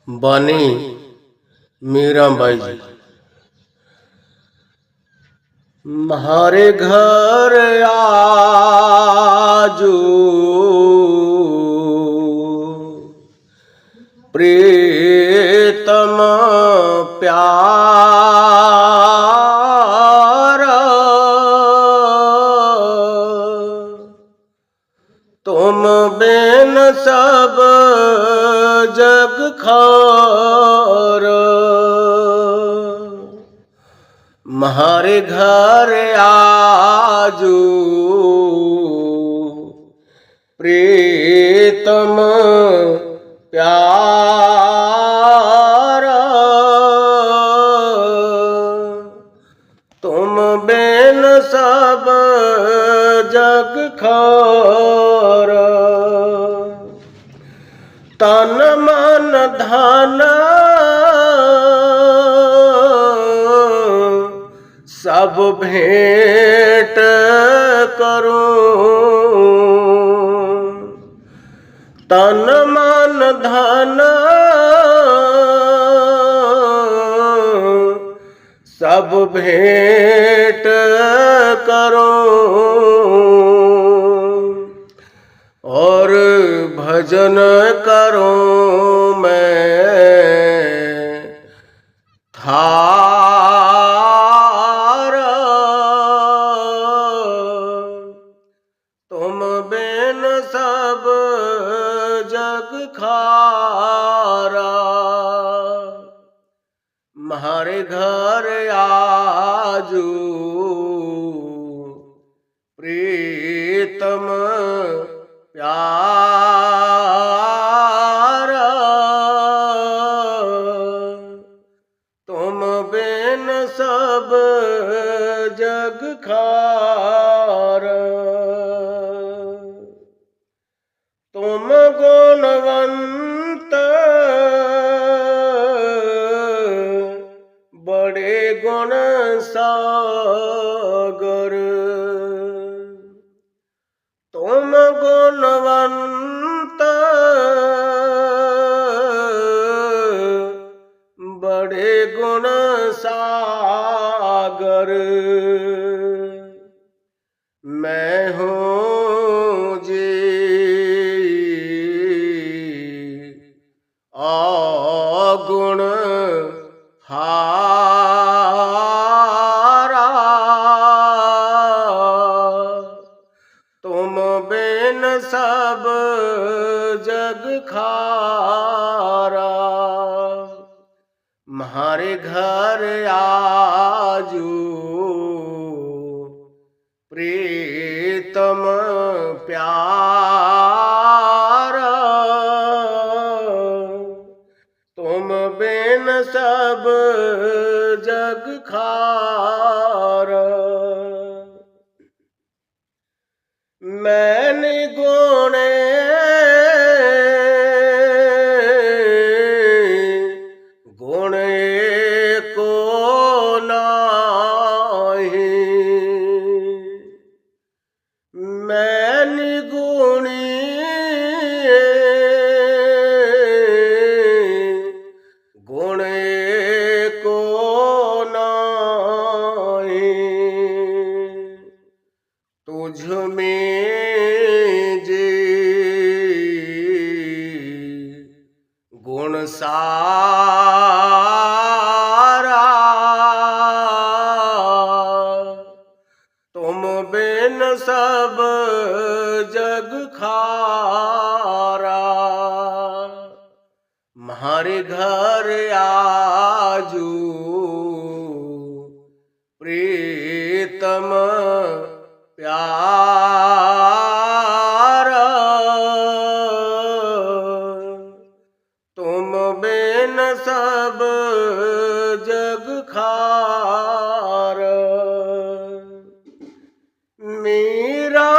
बानी मीराबाई जी। म्हारे घर आजू प्रीतम प्यारा, तुम बिन सब जग खार। म्हारे घर आजू प्रीतम प्यारा, तुम बिन सब जग खार। तन मन धन सब भेंट करूं, तन मन धन सब भेंट करूं, और भजन करूं मैं थारा। तुम बिन सब जग खारा। म्हारे घर आजू प्रीतम प्यारा, तुम बिन सब जग खार। तुम गुणवंत बड़े गुण सागर, तुम गुणवंत बड़े गुण सागर। मैं हूँ जी अगुण हारा, तुम बिन सब जग खारा। म्हारे घर आजू प्रीतम प्यारा, तुम बिन सब जग खारा। मैं निगुणे गुण को नाही, मैं निगुणी गुण को नाही। तुझ में जी गुण सारा, तुम बिन सब जग खारा। म्हारे घर आजू प्रीतम प्यारा, तुम बिन सब जग खार। मीरा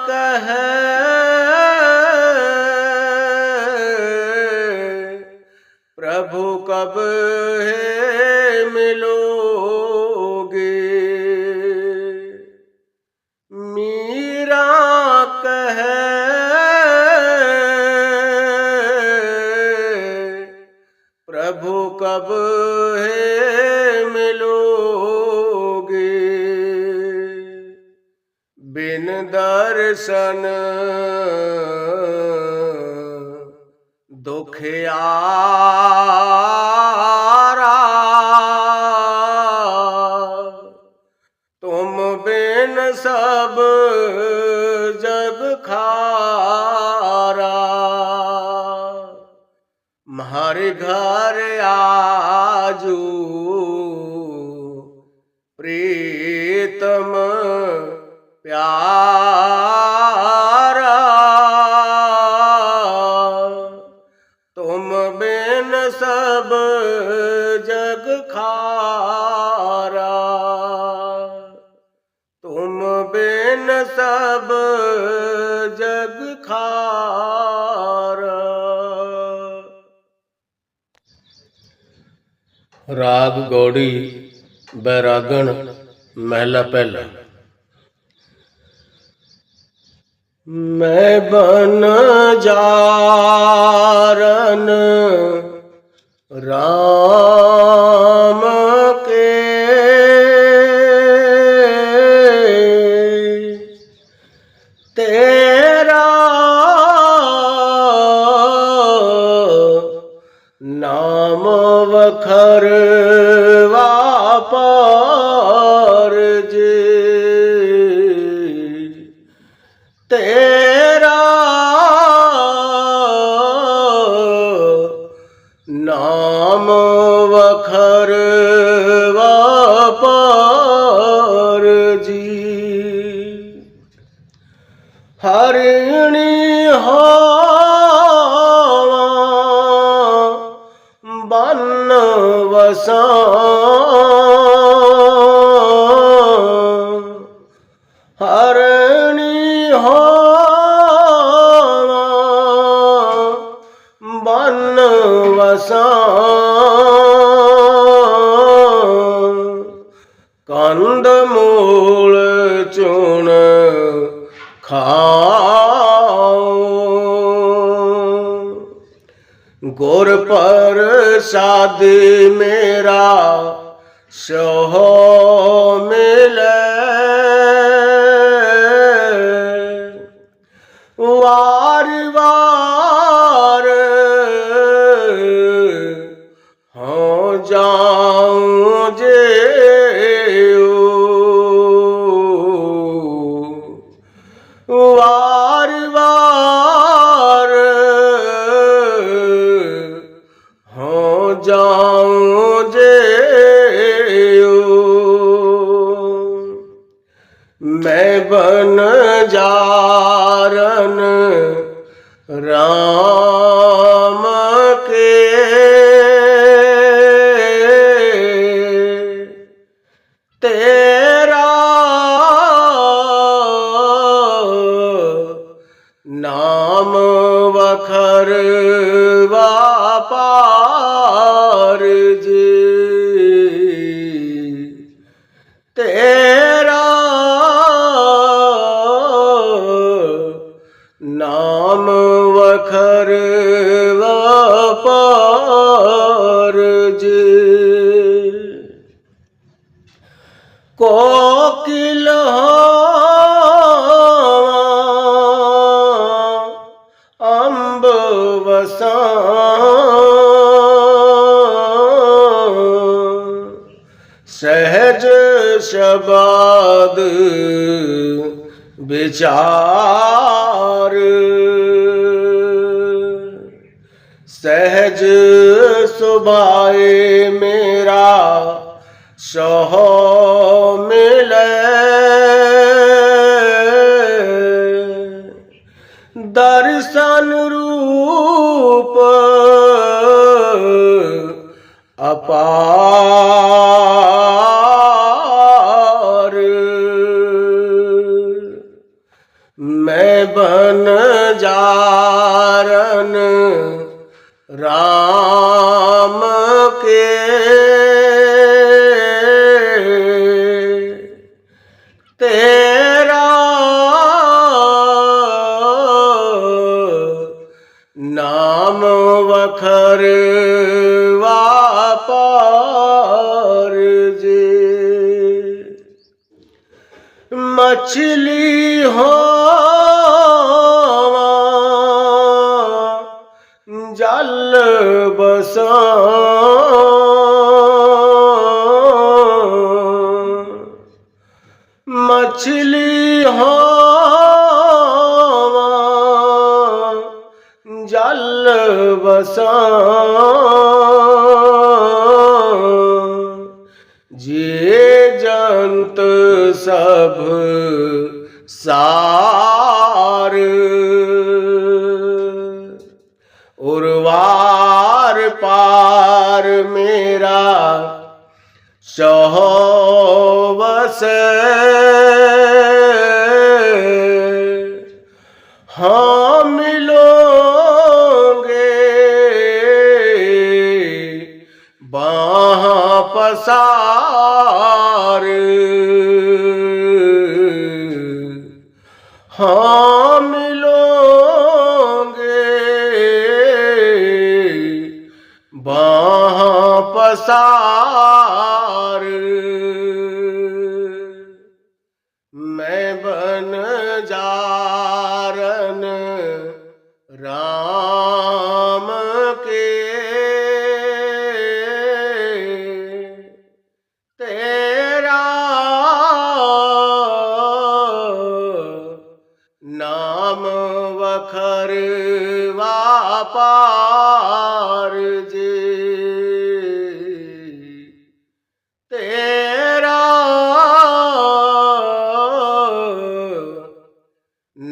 कहे प्रभु कब है मिलोगे, मीरा कहे प्रभु कब है मिलोगे, बिन दर्शन दुखियारा, तुम बिन सब जग खारा। हमारे घर आजू प्रीतम प्यारा, तुम बिन सब जग खारा, तुम बिन सब जग खारा। राग गौड़ी बैरागण महला पहला। मैं बन जारन राम के, तेरा नाम वखरवा पार जी, तेरा नाम वखरवा पार जी। हरिणी होवा बन वसा, हरिणी होवा बन वसा, कंद मूल चून खाओ, गुर प्रसाद मेरा सहो मिले, वार वार हो जाऊं जे, वार वार हो जाऊं जे। मैं बन जारन राम के, तेरा नाम वखरवा पार जी, तेरा नाम वखरवा पार जी। कोकिल अम्ब वसा, सहज शब्द विचार, सहज सुभाए मेरा सहो मिले, दर्शन रूप अपार, मैं बन जारन राम के, तेरा नाम वखरवा मछली हो जल बसा मछली हो जल बसा जे जंत सब सार उर्वार पार मेरा सहोवस हाँ मिलोगे बाहाँ पसार हाँ मिलोगे बाहाँ पसार मैं बन जारन राम के तेरा नाम वखरवा पार जे तेरा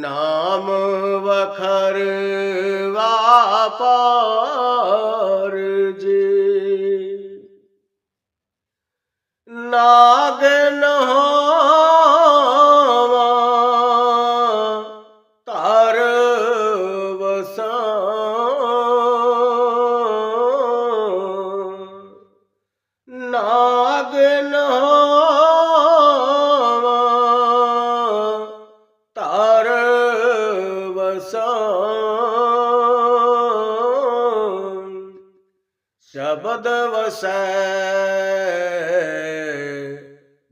नाम वखरवा पार जे नाग न होवा तार बसा नाग न होवा तार बसा शब्द वसै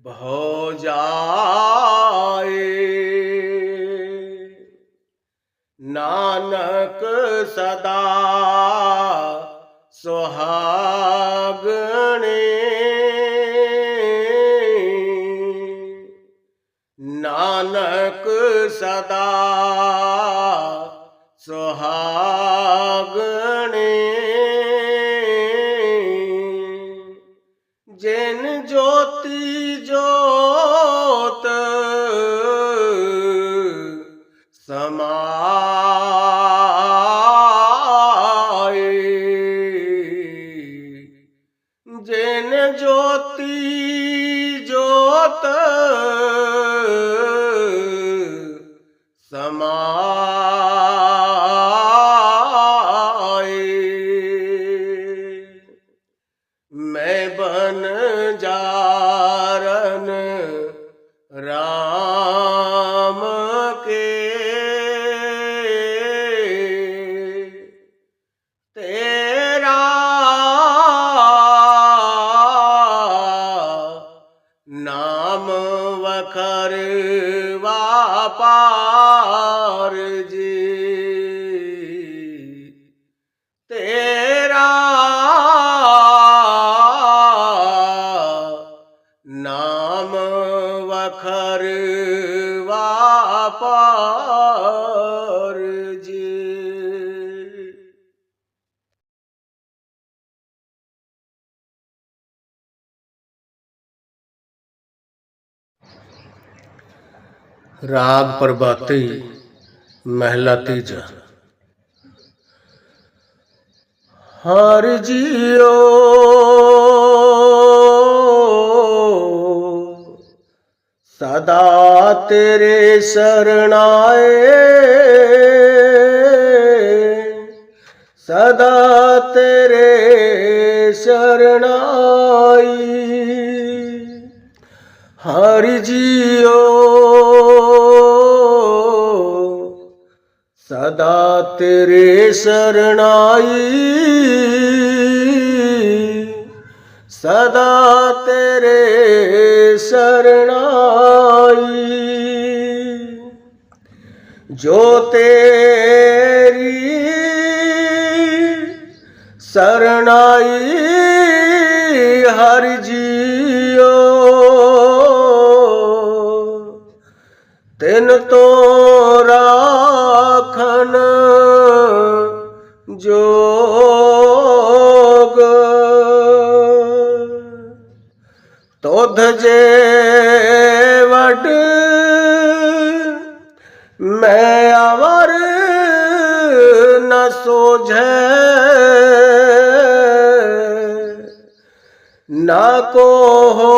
भो जाए नानक सदा सुहागणे नानक सदा सुहागणे जिन ज्योति ज्योत समाए जिन ज्योति ज्योत समाए मैं बन जारन राम के तेरा नाम वखरवा पार जी तेरा नाम वखरवा पार जी। राग प्रभाती महला तीजा। हर जियो सदा तेरे शरणाए सदा तेरे शरणाई हर जियो सदा तेरे शरणाई सदा तेरे शरणाई जो तेरी शरणाई हर जियो तिन तो राखन जोग तोध जे वड मैं अवर न सोझे ना को हो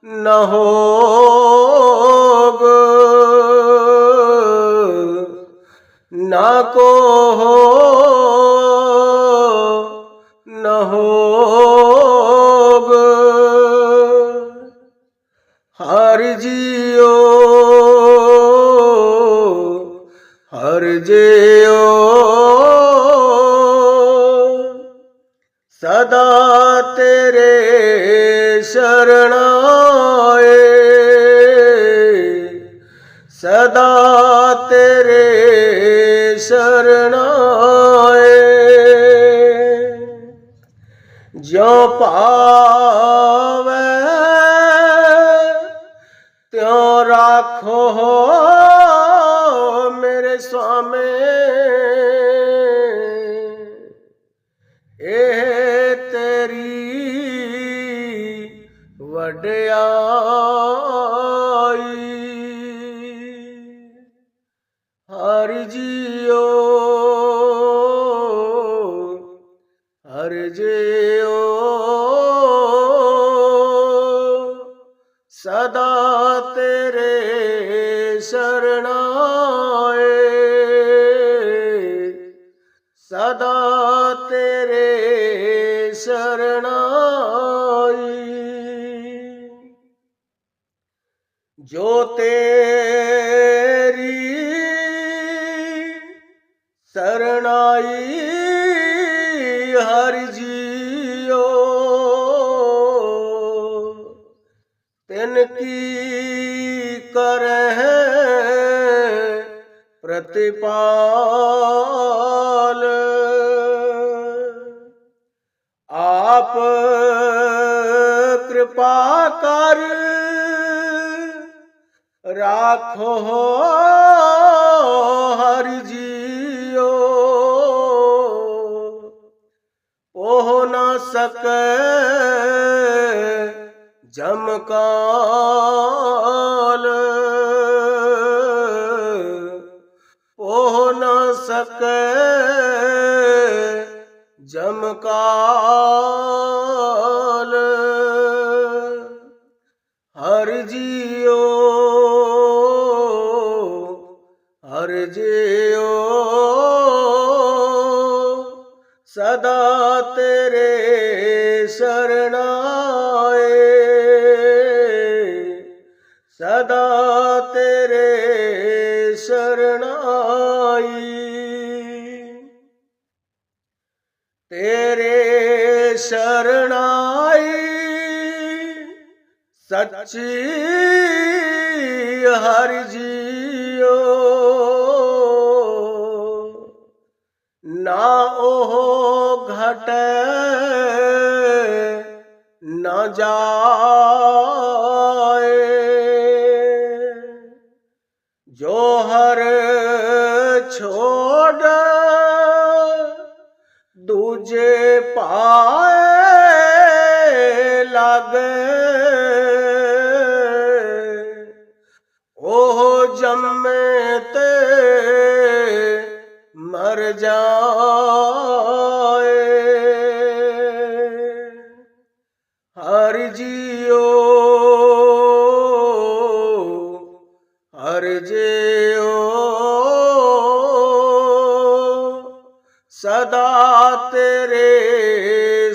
न होग ना को हो न होग हर जियो हर जियो सदा तेरे शरण आए सदा तेरे शरण आए ज्यों पावे त्यों राखो मेरे स्वामी ए तेरी वड्याई हर जियो हर जियो सदा तेरे शरण आए सदा तेरे शरण आई जो तेरी शरणाई हर जियो तिनकी करह प्रतिपाल आप कृपा कर राखो हर जियो ओह न सके जमकाल ओह न सके जमकाल हर जियो हर जियो सदा तेरे शरण आए सदा तेरे शरण आई तेरे शरण आई सच्ची हर जियो ना ओह घटे न जाए जो हर छोड़ दूजे पाए लागे ओह जम्मे ते मर जाए हर जियो हर जियो सदा तेरे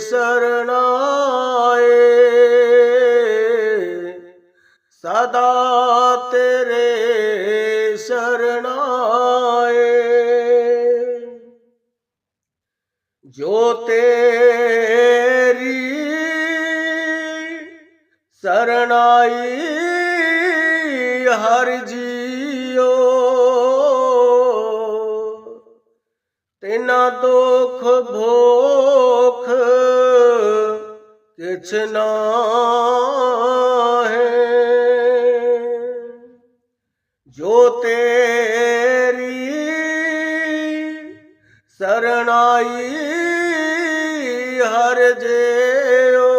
शरण आए सदा तेरे शरण आए जो तेरी शरणाई हर जियो तिना दुख भोख किछ नाहे। जो तेरी शरणाई हर जेओ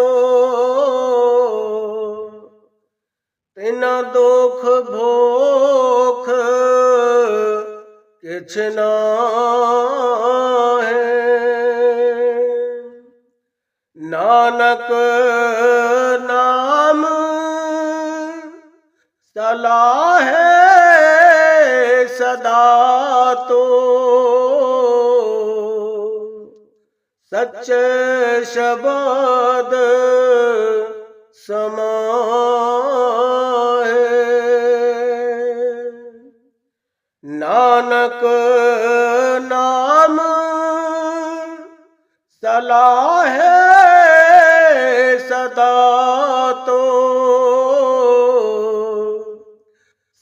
तिना दुख भोख किछ नाहे। नानक नाम सलाहे सदा तो सच्चे शब्द समाहे। नानक नाम सलाहे सदा तो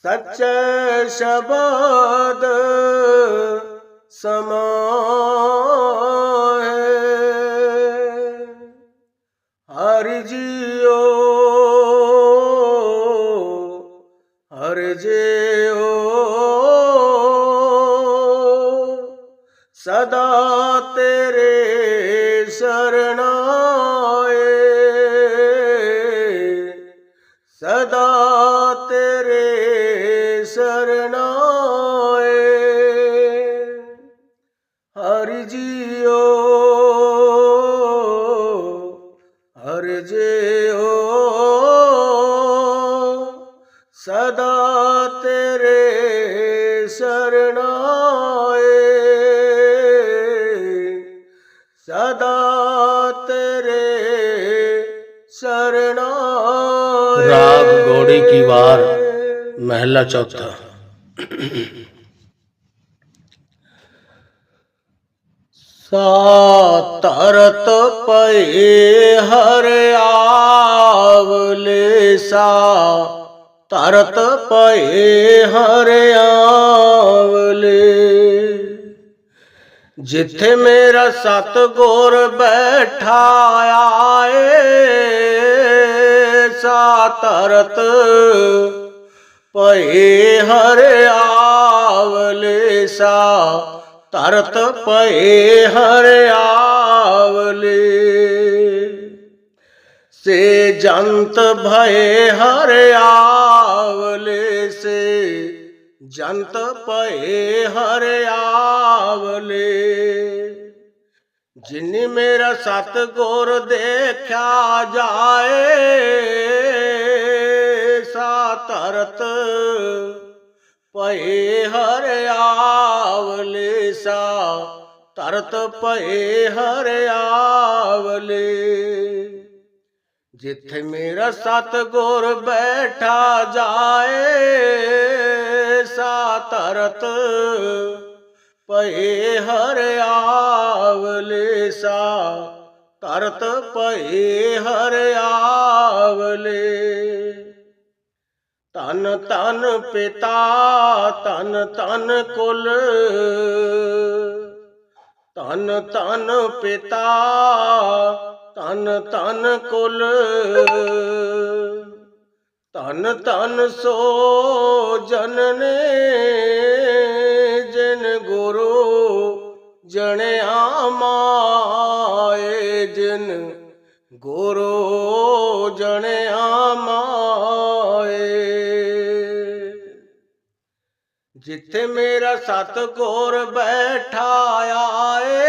सच्चे शब्द समाहे। हरि जियो हर जियो सदा तेरे शरणाए सदा तेरे शरणाए। हरि जियो हर जियो सदा तेरे शरणाए सदा तेरे शरणाए। राग घोड़ी की वार महला चौथा। सा तरत पए हर आवले सा तरत पए हर आवले। जिथे मेरा सतगुर बैठा आए सा तरत पए हर आवले सा तरत पए हर आवले। से जंत भये हर आवले से जंत पए हर आवले। जिन्नी मेरा सतगुर देखा जाए सा तरत पए हर आवले सा तरत पए हर आवले। जिथे मेरा सतगुर बैठा जाए सा तरत पए हर आवले सा तरत पए हर आवले। तन तन पिता तन तन कुल तन तन पिता तन तन कुल तन तन सो जनने जिन गुरु जणिया माए जिन गुरु जणिया माए। जिथे मेरा सतगुर बैठा आए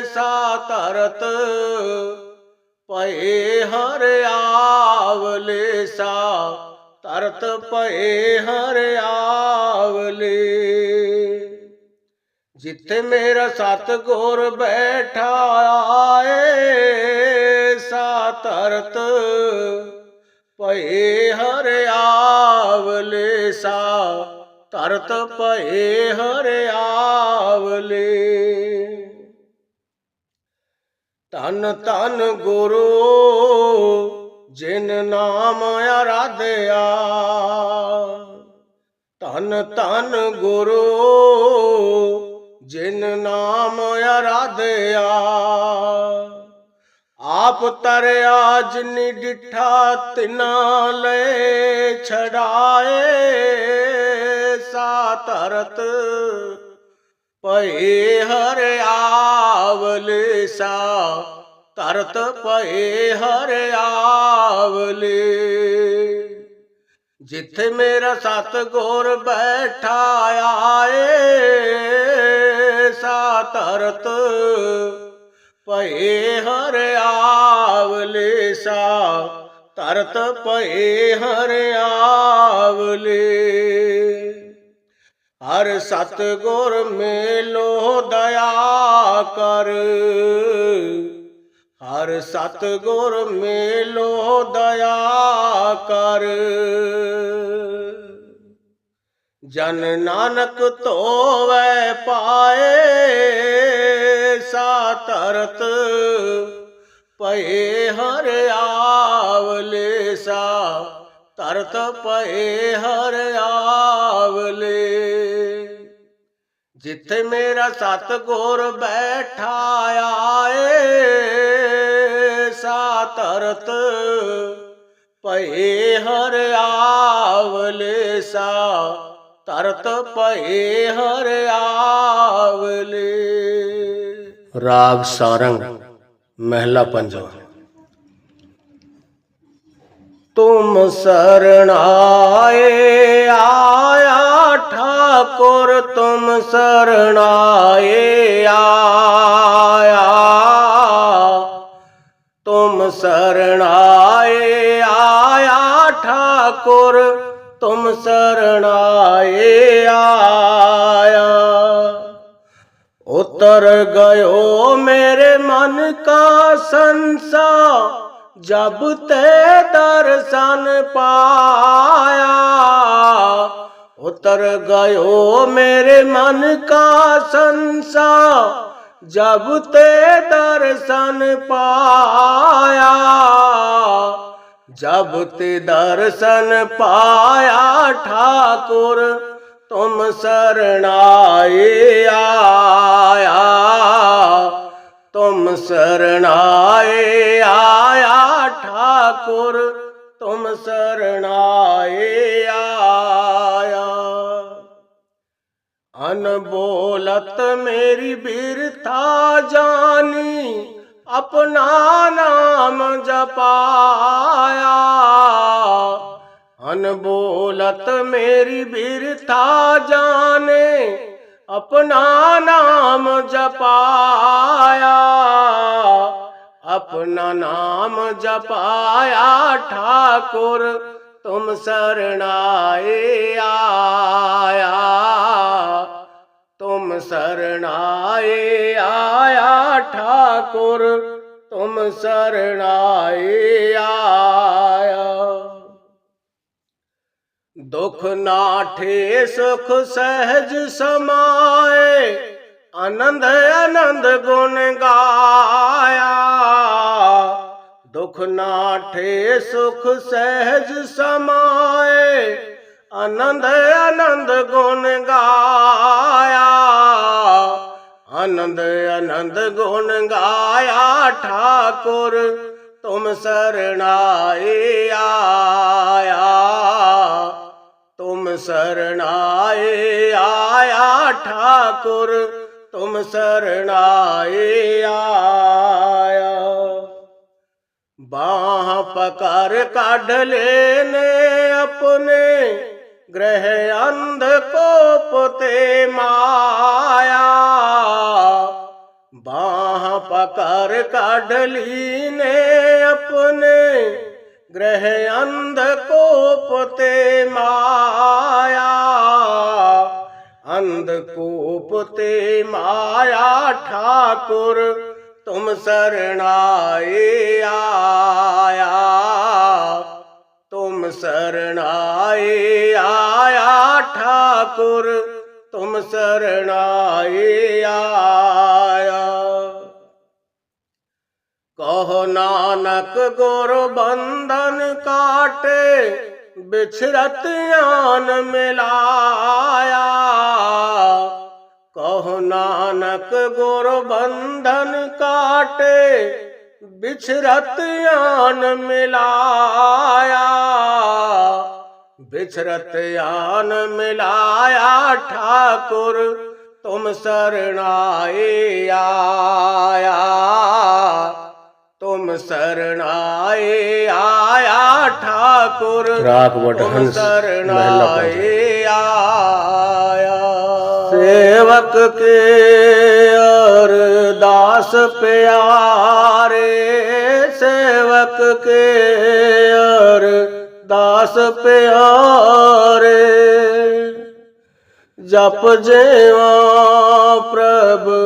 सा तरत पए हर आवले सा तरत पए हर आवले। जिथे मेरा सतगुर बैठा आए सा तरत पए हर आवले सा तरत पए हर आवले। तन तन गुरु जिन नाम आराध्या। धन धन गुरु जिन नाम आराध्या। आप तरया जिनी डिठा तिना ले छड़ाए। सा तरत पए हर आवले। सा तरत पए हर आवले। जिथे मेरा सतगुर बैठा आए। सा तरत पए हर आवले। सा तरत पए हर आवले। हर सतगुर मेलो दया कर। हर सतगुर मेलो दया कर। जन नानक धोवै पाए। सा तरत पए हर आवले। सा तरत पए हर आवले। जिथे मेरा सतगुर बैठा आए। सा तरत पए हर आवले। सा तरत पए हर आवले। राग सारंग महला पंजवा। तुम शरण आए आया ठाकुर। तुम शरण आए आया। तुम शरण आए आया ठाकुर। तुम शरण आए आया। उतर गयो मेरे मन का संशय। जब ते दर्शन पाया। उतर गयो मेरे मन का संशय। जब ते दर्शन पाया। जब ते दर्शन पाया ठाकुर। तुम शरण आए आया। तुम शरण आए आया ठाकुर। तुम शरण आए आया। अनबोलत मेरी बिरथा जानी। अपना नाम जपाया। अनबोलत मेरी बिरथा जाने। अपना नाम जपाया। अपना नाम जपाया ठाकुर। तुम शरण आए आया। तुम शरण आए आया ठाकुर। तुम शरण आए आया। दुख नाठे सुख सहज समाए। आनंद आनंद गुण गाया। दुख नाठे सुख सहज समाए। आनंद आनंद गुण गाया। आनंद आनंद गुण गाया ठाकुर। तुम शरण आए आया। तुम शरण आए आया ठाकुर। तुम शरण आए आया। बाह पकड़ काढ़ लेने अपने। ग्रह अंधकोप ते माया। बाह पकड़ काढ़ लीने अपने। ग्रह अंधकोप ते माया। अंधकोप ते माया ठाकुर। तुम शरण आए आया। तुम शरण आए आया ठाकुर। तुम शरण आए आया। कहो नानक गुर बंधन काटे, बिछरत आन मिलाया। कहो नानक गुर बंधन काटे, बिछरत आन मिलाया। बिछरत आन मिलाया, ठाकुर तुम शरणाए आया। तुम शरणाए आया, ठाकुर राग तुम वडहंस शरणाए आया। सेवक के अरदास प्यारे, सेवक के अरदास प्यारे। जप जेवा प्रभु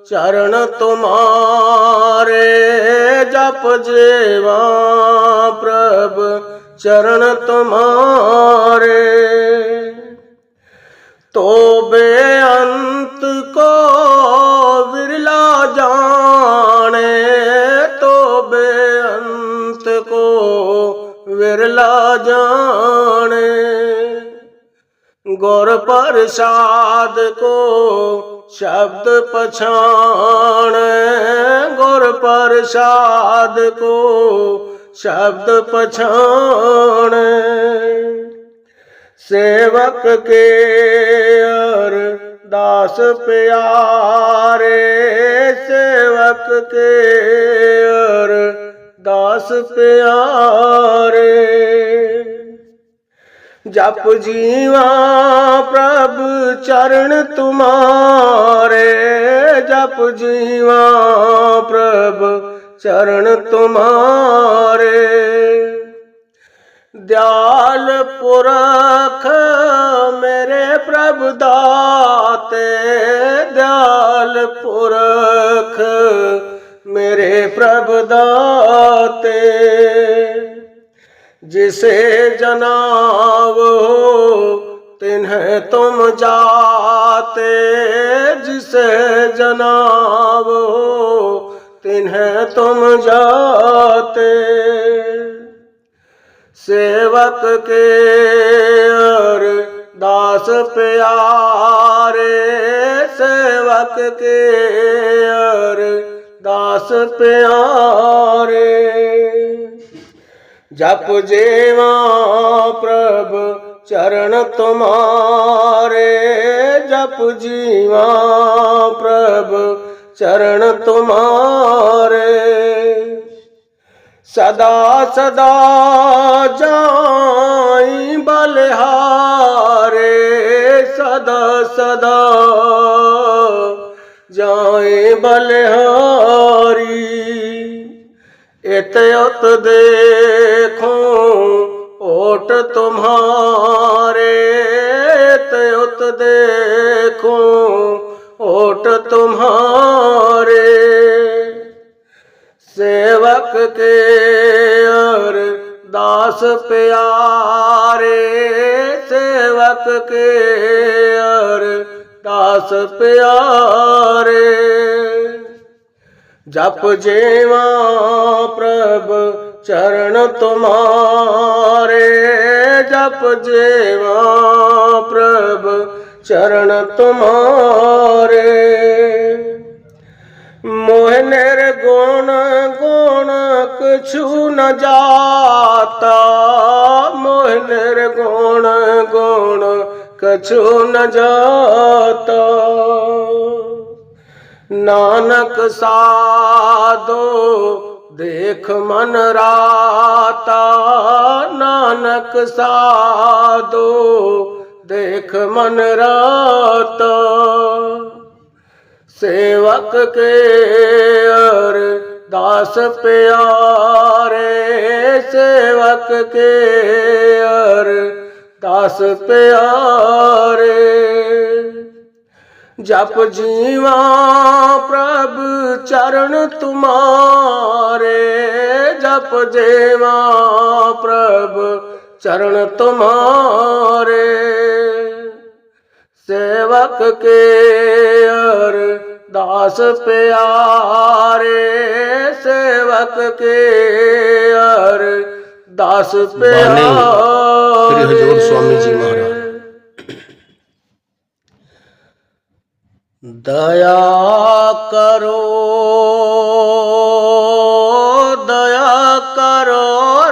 चरण तुम्हारे, जप जेवा प्रभु चरण तुम्हारे। तो बेअंत को विरला जाने, तो बेअंत को विरला जाने। गुर प्रसाद को शब्द पछाण, गुर प्रसाद को शब्द पछाण। सेवक के अरदास प्यारे, सेवक के अरदास प्यारे। जप जीवा प्रभु चरण तुम्हारे, जप जीवा प्रभु चरण तुम्हारे। दयाल पुरख मेरे प्रभु दाते, दयाल पुरख मेरे प्रभु दाते। जिसे जनावो तिन्हें तुम जाते, जिसे जनावो तिन्हें तुम जाते। सेवक के अरदास प्यारे, सेवक के अरदास प्यारे। जप जेवा प्रभु चरण तुम्हारे, जप जीवा प्रभु चरण तुम्हारे। सदा सदा जाई बलिहारे, सदा सदा जाई बलिहारी। इत उत देखूं ओट तुम्हारे, इत उत देखूं ओट तुम्हारे। सेवक के अरदास प्यारे, सेवक के अरदास प्यारे। जप जेवा प्रभु चरण तुम्हारे, जप जेवा प्रभु चरण तुम्हारे। मोह निर्गुण गुण कछु न जाता, मोह निर्गुण गुण कछु न जाता। नानक साधो देख मन राता, नानक साधो देख मन राता। सेवक के अरदास प्यारे, सेवक के अरदास प्यारे। जप जीवा प्रभु चरण तुम्हारे, जप जेवा प्रभु चरण तुम्हारे। सेवक के दास प्यारे सेवक के अरे दास बानी श्री हजूर स्वामी जी महाराज। दया करो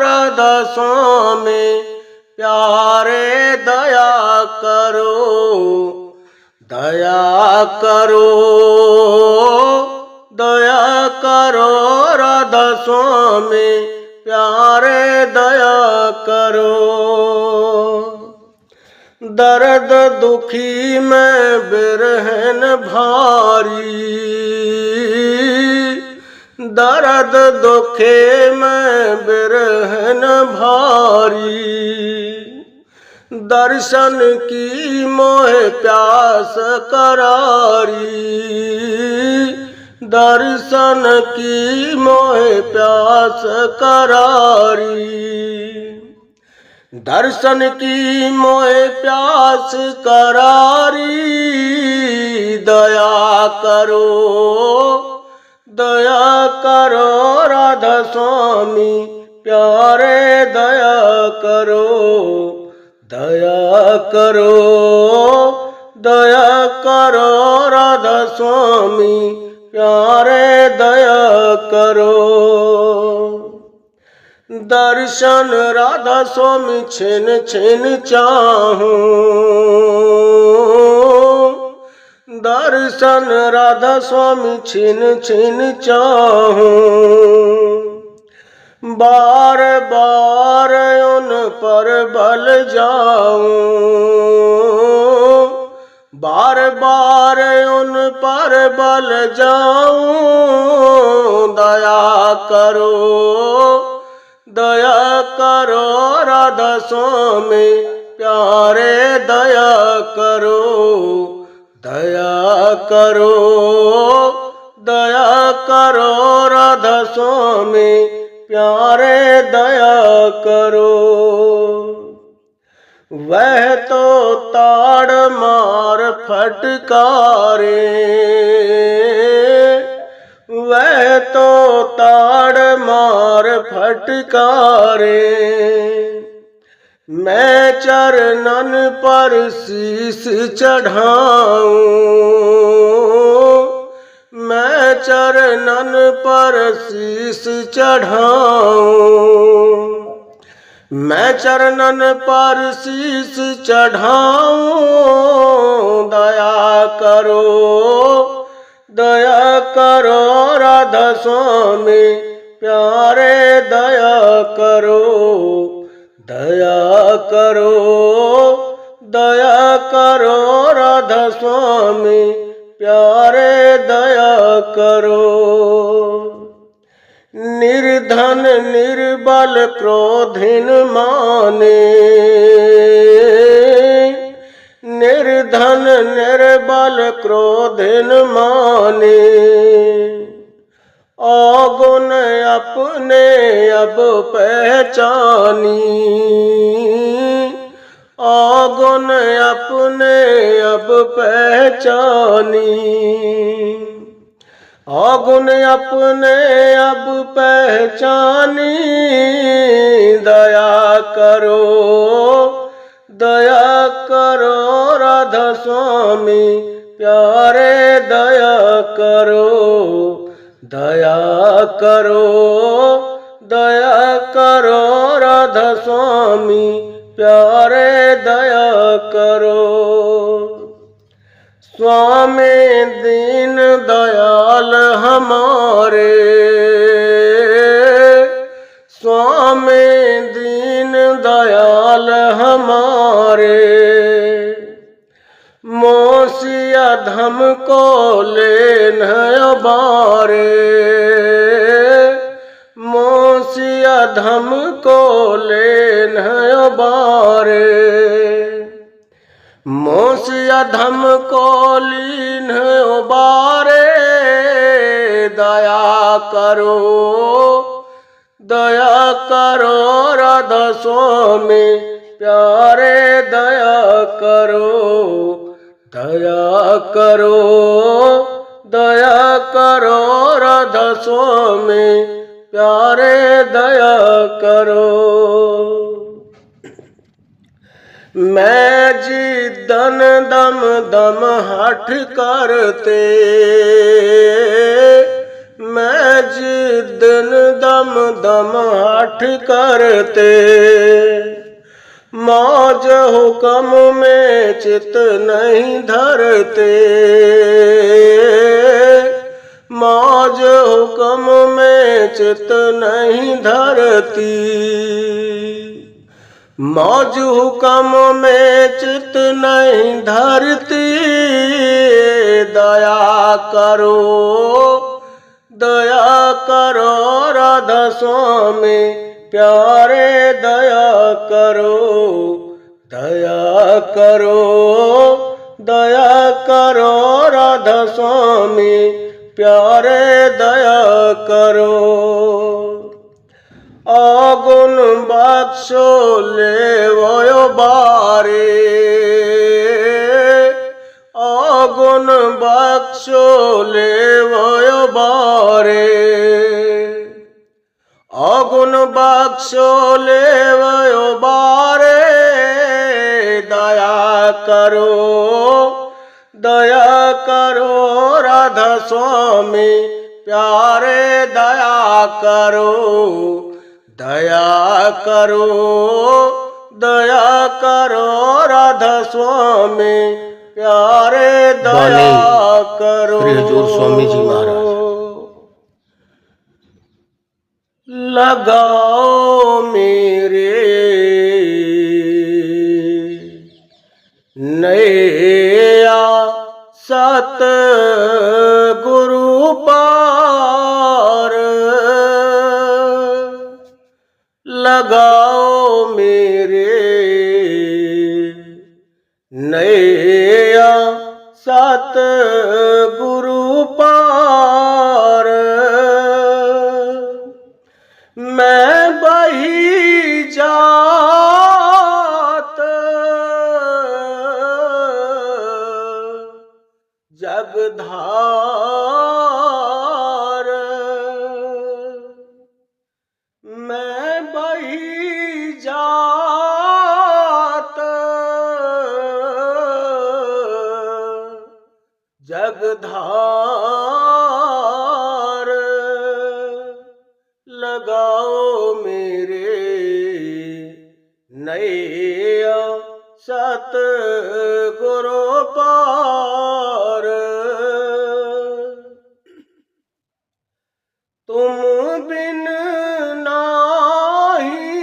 रदसों में प्यारे दया करो रदसों में प्यारे दया करो। दर्द दुखी में बिरहन भारी दर्द दुखे में बिरहन भारी दर्शन की मोह प्यास करारी दर्शन की मोह प्यास करारी दर्शन की मोह प्यास करारी दया करो राधा स्वामी प्यारे दया करो राधा स्वामी प्यारे दया करो। दर्शन राधा स्वामी छिन छिन चाहूं दर्शन राधा स्वामी छिन छिन चाहूं बार बार उन पर बल जाऊं बार बार उन पर बल जाऊं दया करो राधा स्वामी प्यारे दया करो राधा स्वामी प्यारे दया करो। वह तो ताड़ मार फटकारे वह तो ताड़ मार फटकारे मैं चरणन पर शीश चढ़ाऊं मैं चरणन पर शीश चढ़ाऊं मैं चरणन पर शीश चढ़ाऊं दया करो राधा स्वामी प्यारे दया करो राधा स्वामी प्यारे दया करो। निर्धन निर्बल क्रोधिन माने निर्धन निर्बल क्रोधिन माने अवगुण अपने अब पहचानी अवगुण अपने अब पहचानी अवगुण अपने अब पहचानी दया करो राधा स्वामी प्यारे दया करो राधा स्वामी प्यारे दया करो। स्वामी दीन दयाल हमारे स्वामी दीन दयाल हमारे मोसिया धम को लेन बारे मोसिया धम को लेन बारे मोसिया धम को लीन बारे दया करो राधा स्वामी प्यारे दया करो दया करो राधा स्वामी प्यारे दया करो। मैं जिदन दम दम हठ करते, मैं जिदन दम दम हठ करते, मौज हुक्म में चित नहीं धरते, मौज हुक्म में चित नहीं धरती, मौज हुक्म में चित नहीं धरती, दया करो राधा स्वामी प्यारे दया करो, दया करो, दया करो राधा स्वामी प्यारे दया करो। अगुण बख्शो ले वो बारे, अगुण बख्शो ले वो बारे, अगुण बख्शो ले वो बारे, दया करो राधा स्वामी प्यारे दया करो, दया करो, दया करो राधा स्वामी प्यारे दया करो। श्री हजूर स्वामी जी महाराज। लगाओ मेरे नैया सत गुरु पार, लगाओ मेरे नैया सत गुरु पार, मैं बही जात जगधार, मैं बही जात जगधार, लगाओ मेरे नैया सत गुरु पार, तुम बिन नाही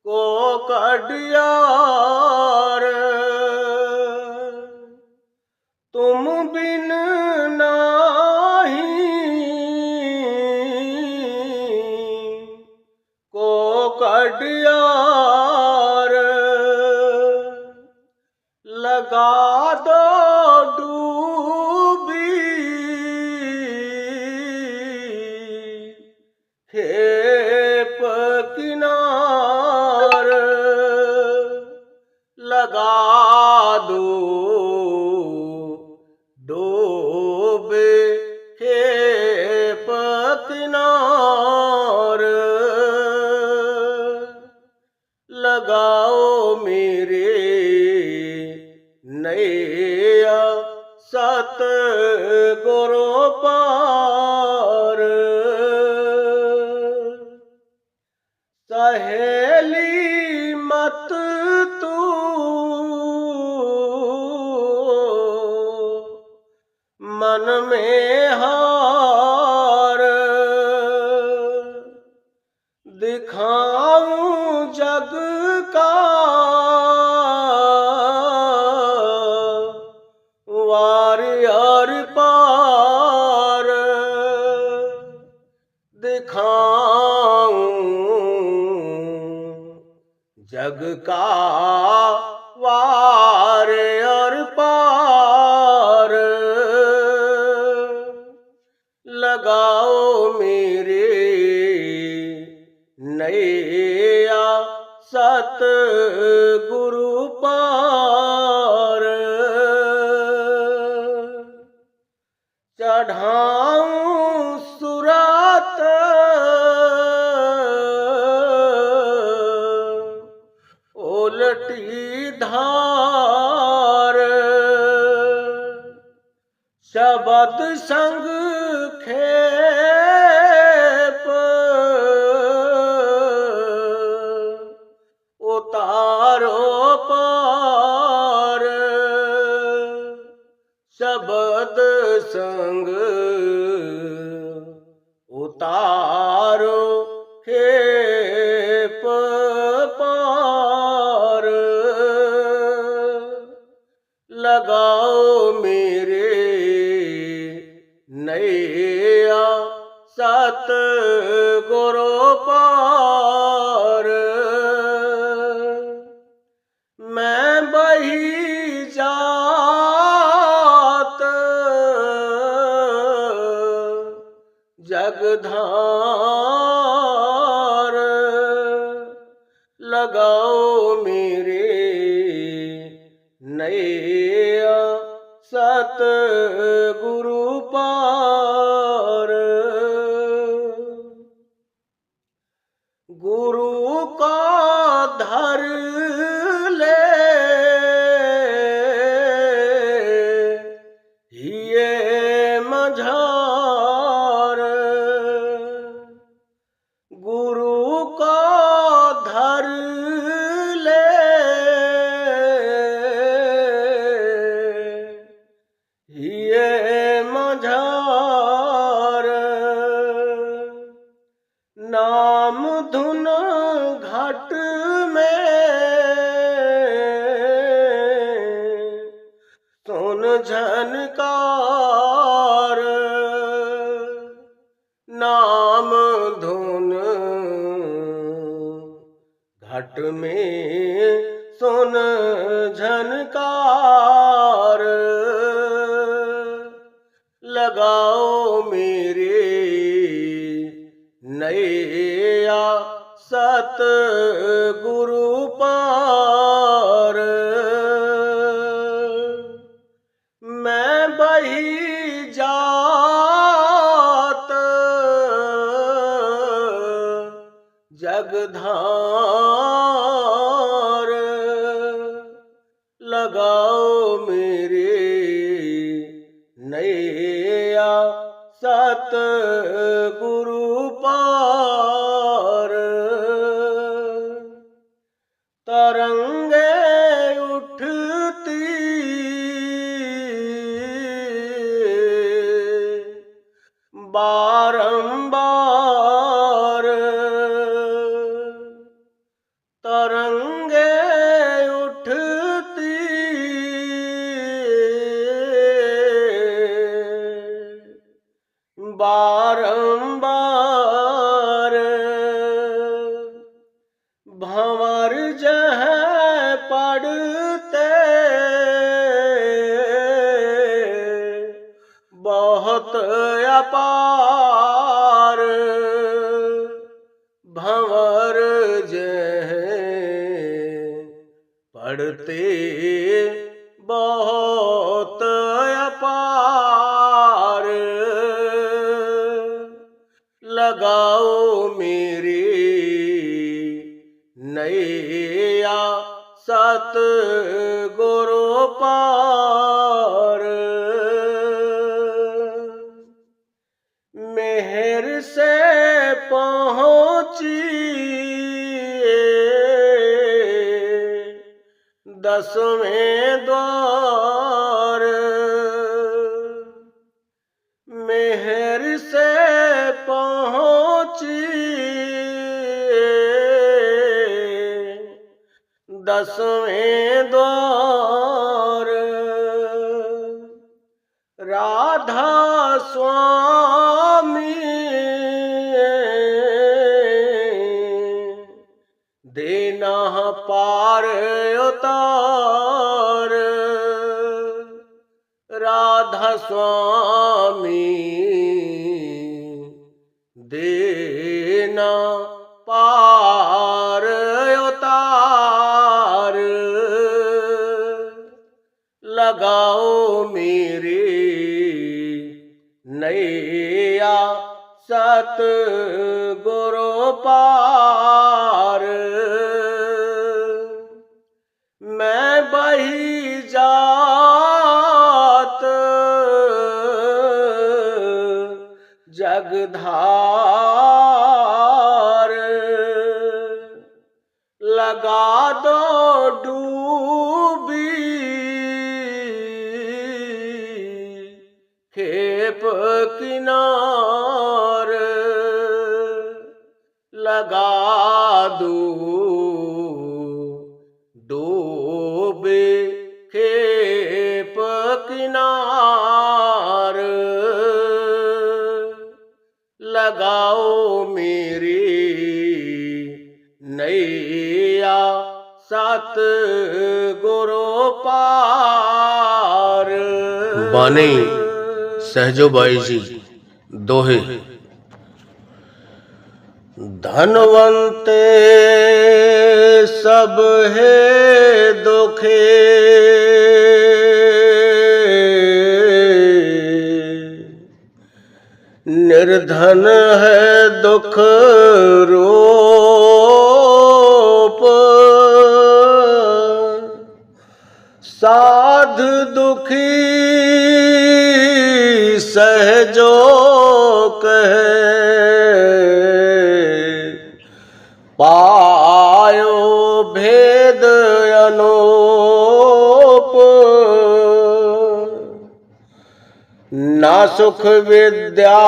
को कडियार, तुम बिन नाही को कडियार, लगा दो डूबी खेप किनार, लगा दो डूबे खेप किनार, लगाओ मेरे नैया सत गुरु पार, सहेली मत तू मन में हार, दिखाऊं जग का वार यार पार, दिखाऊं जग का वार और पार, लगाओ मेरे नैया सत गुरु पार। चढ़ाऊं सुरात उलटी धार शबद संग खेप उतारो पार शबद संग उतारो खेप पार लगाओ मेरे नैया सतगुरु पार मैं बही जात जगधार लगाओ मेरे नैया सतगुरु पार गुरु का धर ले ये मझार गुरु का धर ले ये मझार नाम धुन घट में सुन झनकार नाम धुन घट में सुन झनकार लगाओ मेरे नैया सतगुरु पार मैं बही जात जगधार लगाओ मेरे नैया सतगुरु पार तरंगे उठती बारंबार तरंगे उठती बारंबार भंवर जह पड़ते बहुत अपार भंवर जह पड़ते बहुत अपार लगाओ मेरे नैया सतगुरु पार मेहर से पहुँची दसवें द्वार मेहर से पहुँची दसवें द्वार राधा स्वामी देना पार उतार राधा स्वामी देना पार उतार लगाओ मेरे नैया सत गुरु पार। मैं बही जात जगधार। लगा दो डूबी खेप किनार। लगा दो डूबी खेप किनार। लगाओ मेरी नैया सत गुरु पार। बानी सहजोबाई जी, दोहे। धनवंते सब है दुखे, निर्धन है दुख रूप। साध दुखी सहजो कहे, पायो भेद अनूप। ना सुख विद्या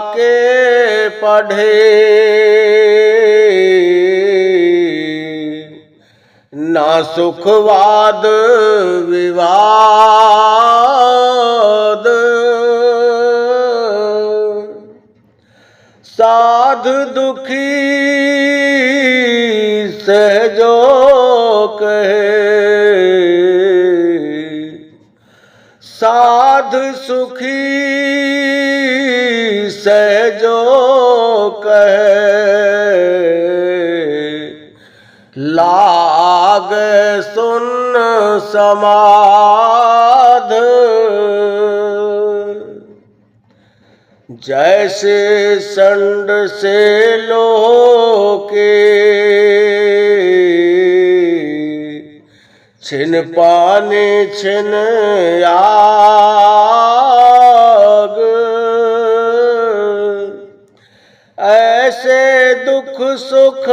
के पढ़े, ना सुखवाद विवाद। साध दुखी सहजो कहे, साध सुखी सहजो कहे। लाग सुन समाध, जैसे संड से लोके। छिन पानी छिन आग, ऐसे दुख सुख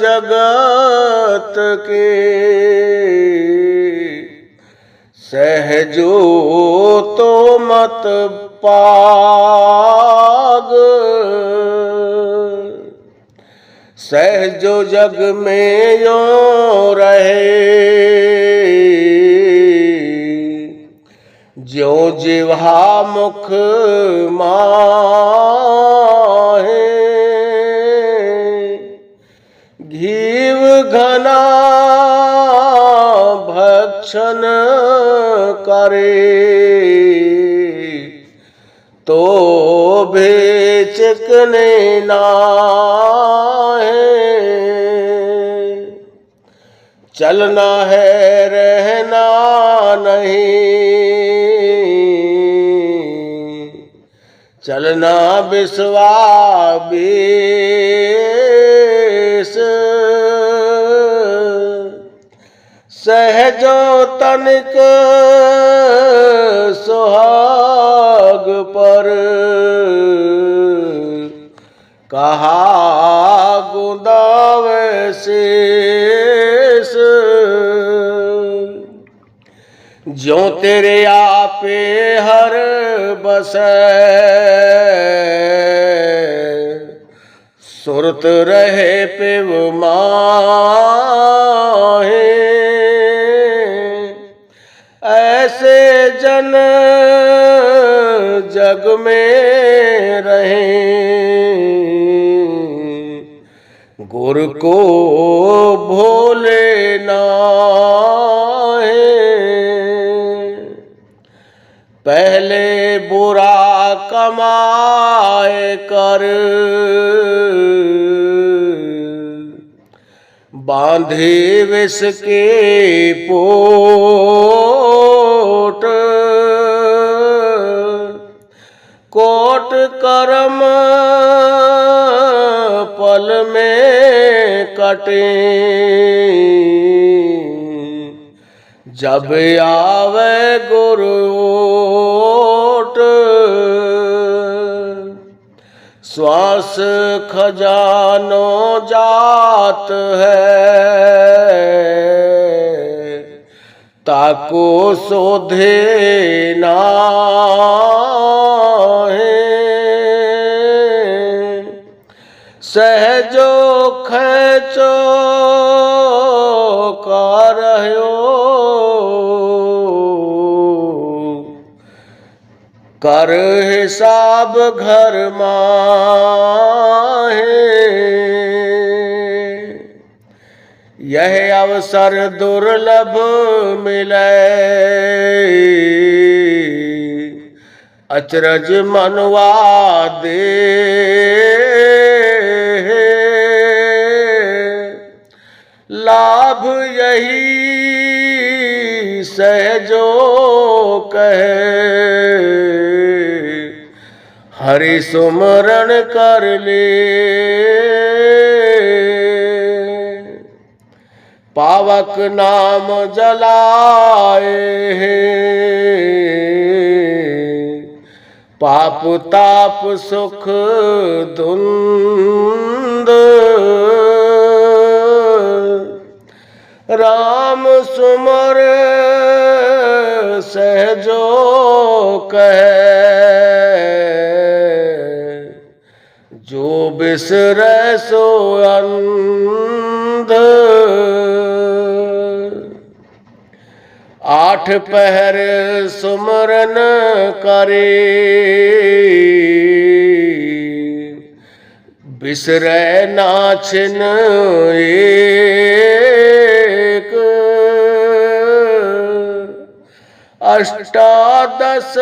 जगत के। सहजो तो मत पाग, सहजो जग में यो रहे। ज्यों जिह्वा मुख माहे, घीव घना भक्षण करे। तो भी चिकने नाहे, चलना है रहना नहीं। चलना विश्वास, सहजो तनिक सुहाग पर। कहा गुदावे शेष, ज्यों तेरे आपे हर बसै। सुरत रहे पिव माहे, ऐसे जन जग में रहें। गुर को भूले नाहे, पहले बुरा कमाए कर। बांधे विष के पोट, कोट कर्म पल में कटे, जब आवे गुरु ओट। श्वास खजानो जात है, ताको शोधे नाहे। सहजो खेचो करह्यो, कर हिसाब घर माहे। यह अवसर दुर्लभ मिले, अचरज मनवा दे। लाभ यही सहजो कहे, हरि सुमरण कर ले। पावक नाम जलाए हैं, पाप ताप सुख धुंध। राम सुमर सहजो कहे, जो बिसरे सो अंध। आठ पहर सुमरन करे, बिसरे नाछिन एक। अष्टादश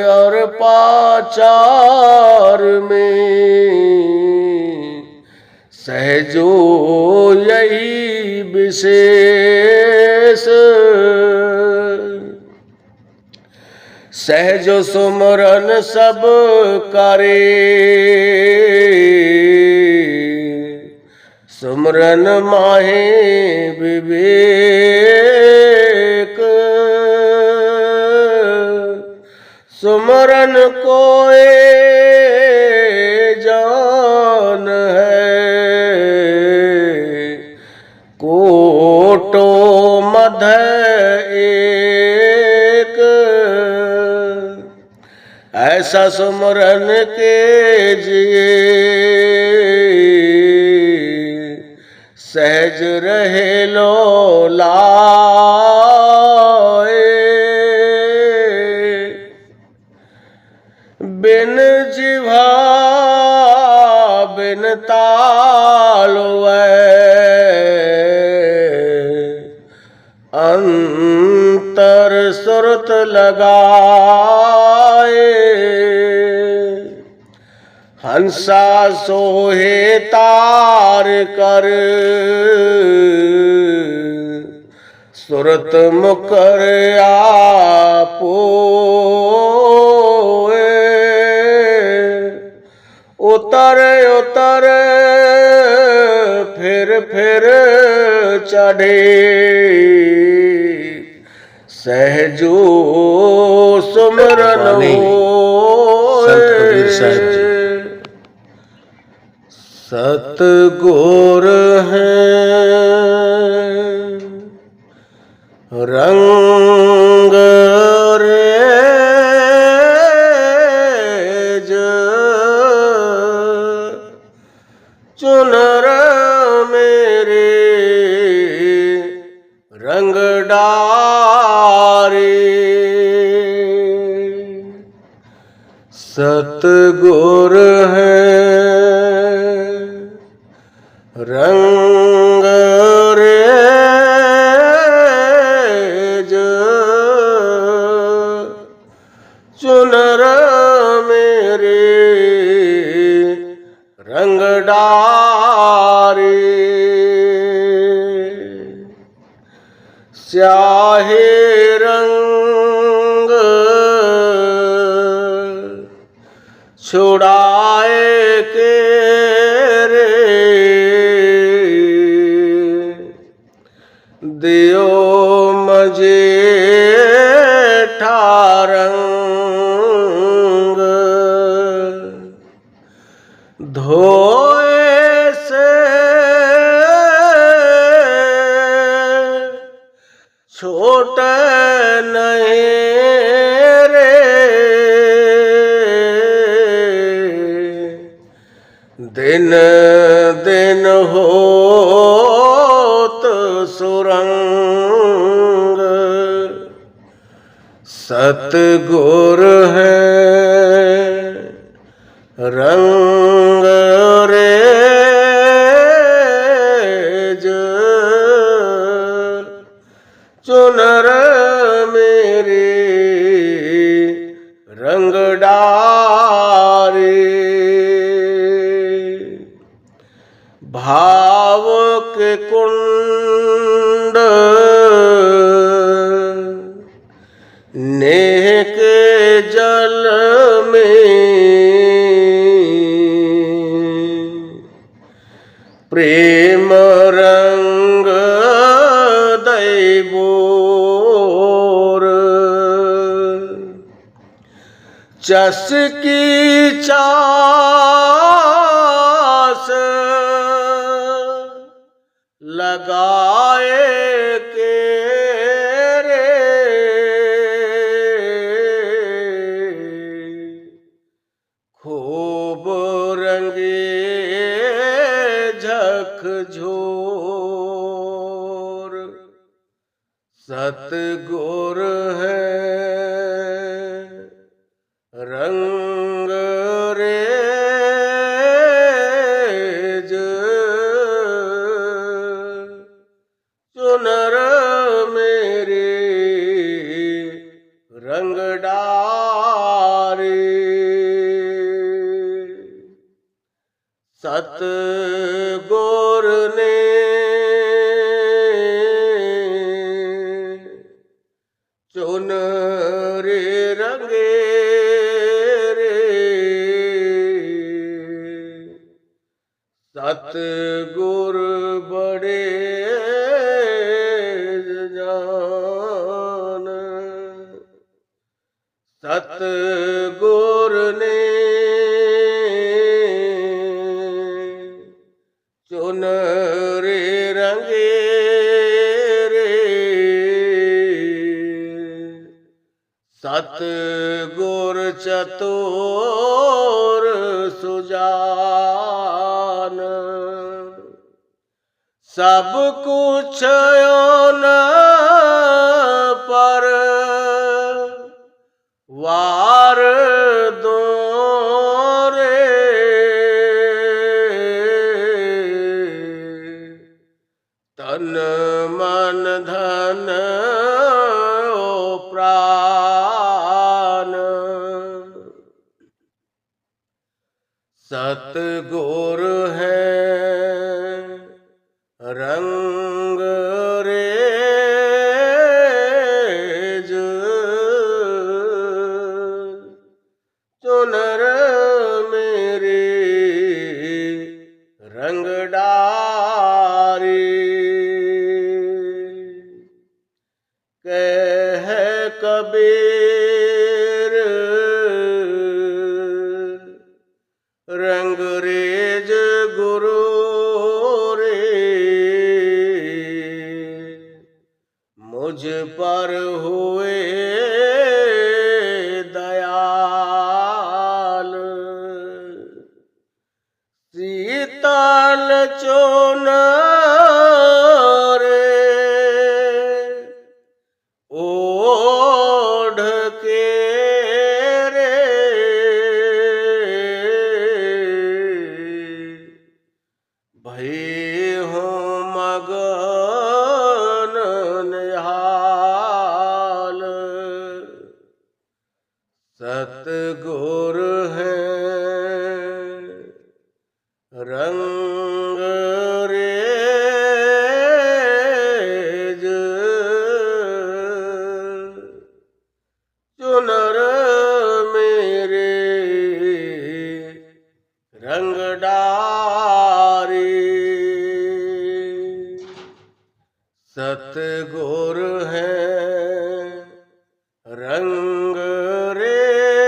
और पाचार में, सहजो यही विशेष। सहजो सुमरन सब करे, सुमरन माहे विवेक। सुमरन कोए जान है, कोटो मध एक। ऐसा सुमरन के जिए, सहज रहे लो लाए। बिन जिभा बिन ताल अंतर सुरत लगाए। हंसा सोहे तार कर, सुरत मुकर आपोए। उतर उतर फिर चढ़े, सहजो सुमरन संत कबीर साहब जी। सतगुर हैं रंग रेज, चुनर मेरे रंग डारे। सतगुर हैं रंग रेज, चुनर मेरे रंग डारे। स्याहे रंग छुड़ाए के रे दियो मजे ठारंग धोए से छोटे नहीं रे दिन दिन होत सुरंग सतगुर है रंग रेज चुनर मेरी रंग डारी भाव के कुंड नेह के जल में प्रेम रंग दैबोर चस्की चास लगाए के रे खूब रंगे झकझोर सतगुर है रंग रेज चुनर मेरे रंग डारी सतगुर ने चुनरी रंगे रे सतगुर बड़े जान सतगुर ने चुनरी रंगे रे सतगुर चतुर सुजान सब कुछ न पर वार दो रे तन मन धन ओ प्राण सतगुर है रंग रेज चुनर मेरी रंग डारी कह कबीर रंग रेज गुरु मुझ पर हुए दयाल शीतल चुनर ओढ़ के रे भई हो मगन निहाल सतगुर है रंग रेज चुनर मेरे गोर हैं रंग रेज,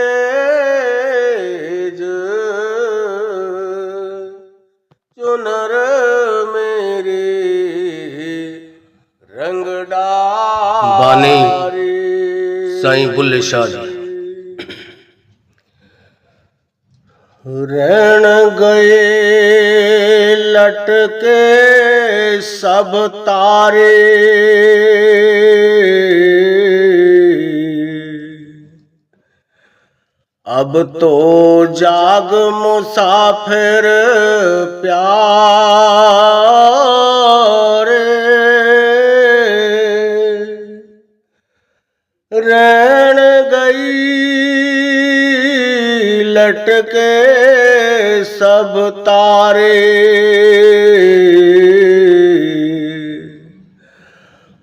चुनर मेरी रंग बानी साईं बुल्ले शाह जी। रैन गए लटके सब तारे, अब तो जाग मुसाफिर प्यारे। रैन गई लटके सब तारे,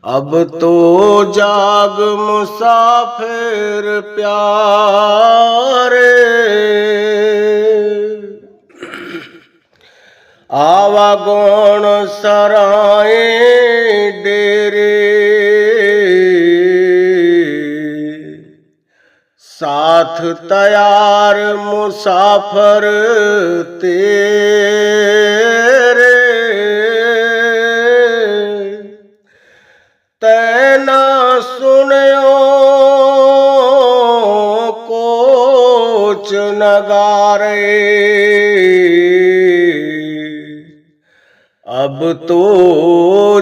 अब तो जाग मुसाफिर प्यारे। आवागौण सराए डेरे, साथ तैयार मुसाफर तेरे। तैना सुनयो कोच नगारे, अब तो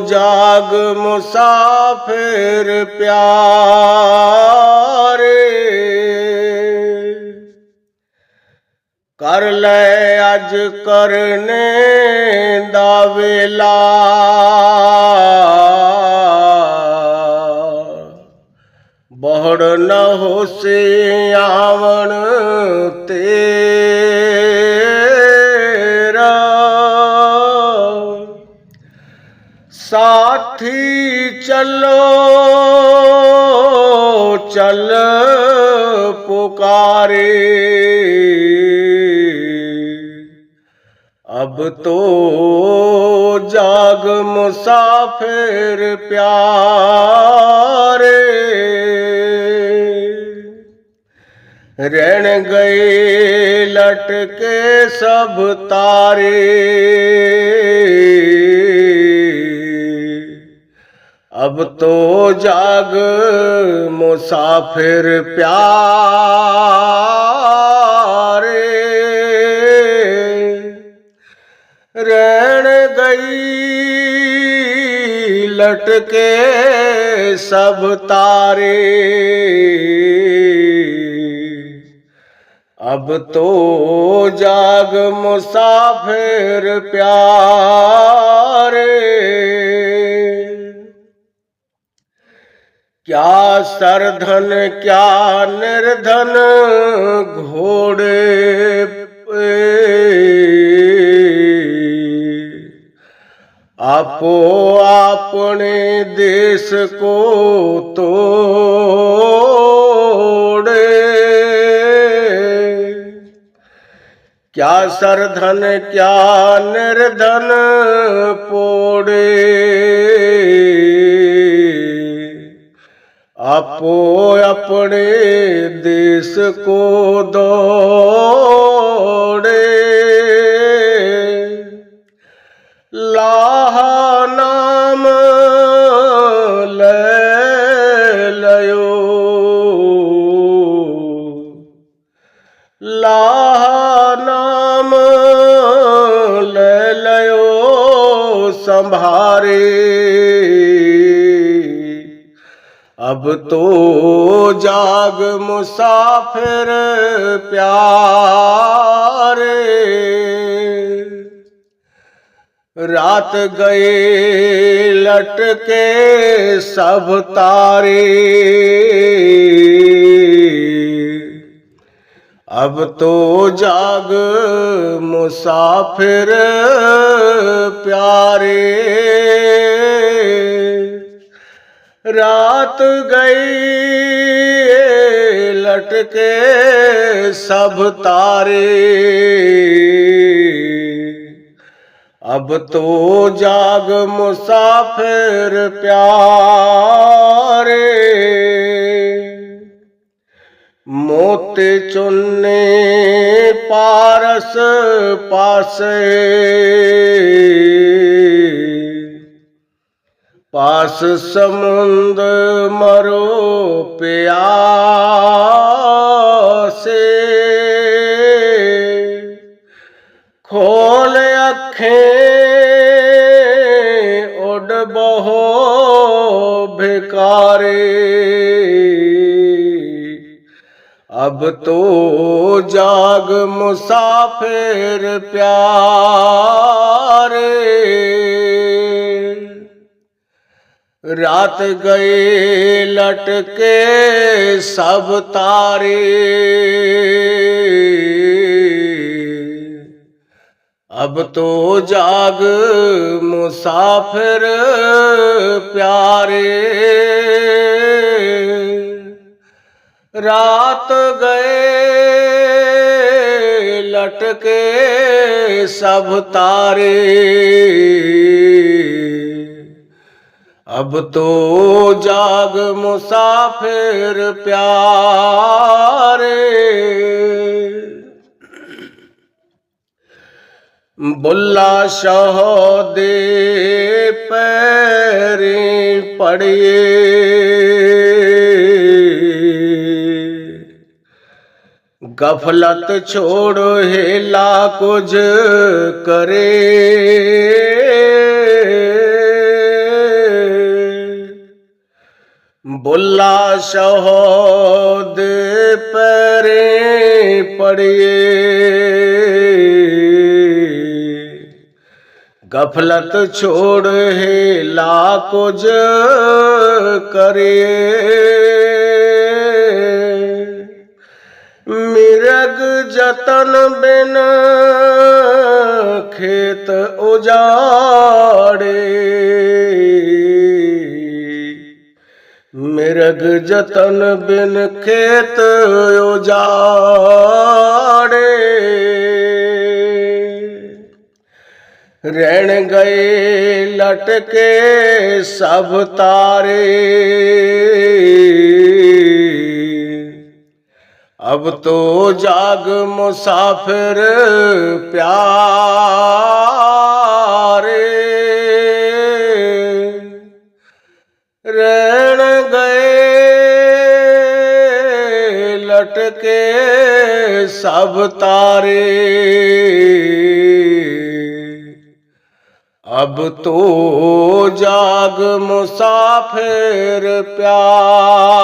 जाग मुसाफिर प्यारे। कर ले अज करने दा वेला, बहुड़ न हो से आवन तेरा। साथी चलो चल पुकारे, अब तो जाग मुसाफिर प्यारे। रैन गए लटके सब तारे, अब तो जाग मुसाफिर प्यारे। रैन गई लटके सब तारे, अब तो जाग मुसाफिर प्यारे। क्या सरधन क्या निर्धन घोड़े पे, आपो अपने देश को तोड़े। क्या सरधन क्या निर्धन पोड़े, आपो अपने देश को दौड़े। लाहा नाम ले लयो, लाहा नाम ले लयो संभारे। अब तो जाग मुसाफिर प्यारे। रात गए लटके सब तारे, अब तो जाग मुसाफिर प्यारे। रात गई लटके सब तारे, अब तो जाग मुसाफिर प्यारे, मोती चुन्ने पारस पासे, पास समुंद मरो प्यासे। खोल अखें उड़ बहो भिकारे, अब तो जाग मुसाफिर प्यारे। रात गए लटके सब तारे, अब तो जाग मुसाफिर प्यारे। रात गए लटके सब तारे, अब तो जाग मुसाफिर प्यारे। बुल्ला शाह दे पैरें पड़िए, गफलत छोड़ो हेला कुछ करे। बुल्ला शाह दे पैरें पड़िए, गफलत छोड़ हेला कुछ करिए। मिरग जतन बिन खेत उजाड़े, मिरग जतन बिन खेत उजाड़े। रैन गए लटके सब तारे, अब तो जाग मुसाफिर प्यारे। रैन गए लटके सब तारे, अब तो जाग मुसाफिर प्यारे।